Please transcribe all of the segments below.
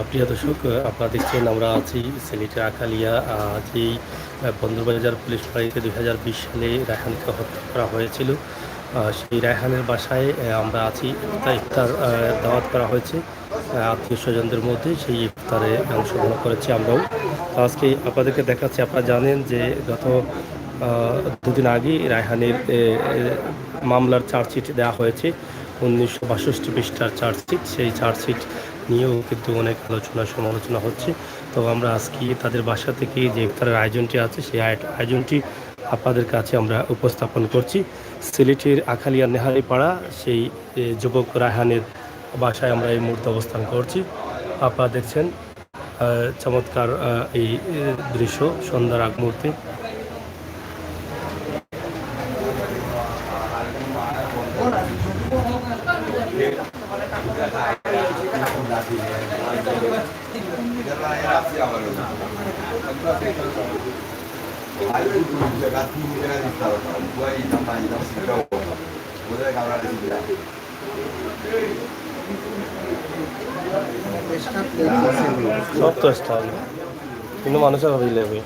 প্রিয় দর্শক, আপনারা দেখছেন আমরা আছি সিলেটের আখালিয়া যেই বন্দরবাজার পুলিশ ফাঁড়িতে 2020 সালে রায়হানকে হত্যা করা হয়েছিল। সেই রায়হানের বাসায় আমরা আছি। ইফতার দাওয়াত করা হয়েছে আত্মীয় স্বজনদের মধ্যে, সেই ইফতারে অংশগ্রহণ করেছি আমরাও। আজকে আপনাদেরকে দেখাচ্ছি। আপনারা জানেন যে গত দুদিন আগে রায়হানের মামলার চার্জশিট দেওয়া হয়েছে, 1962 পৃষ্ঠার চার্জশিট। সেই চার্জশিট নিয়েও কিন্তু অনেক আলোচনা সমালোচনা হচ্ছে। তো আমরা আজকে তাদের বাসা থেকে যে ইফতারের আয়োজনটি আছে, সেই আয়োজনটি আপনাদের কাছে আমরা উপস্থাপন করছি। সিলেটের আখালিয়া নেহারিপাড়া সেই যুবক রায়হানের বাসায় আমরা এই মুহূর্তে অবস্থান করছি। আপনারা দেখছেন চমৎকার এই দৃশ্য সন্ধ্যার আগ মুহূর্তে। সব তো স্টাইল, কিন্তু মানুষের ভাবেই লাগবে।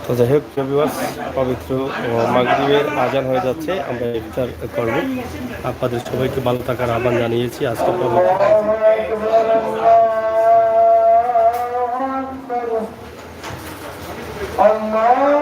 তো যাই হোক ভিউয়ার্স, পবিত্র মাগরিবের আজান হয়ে যাচ্ছে, আমরা ইফতার করব। আপনাদের সবাইকে ভালো থাকার আহ্বান জানিয়েছি। আজকে পবিত্র Allah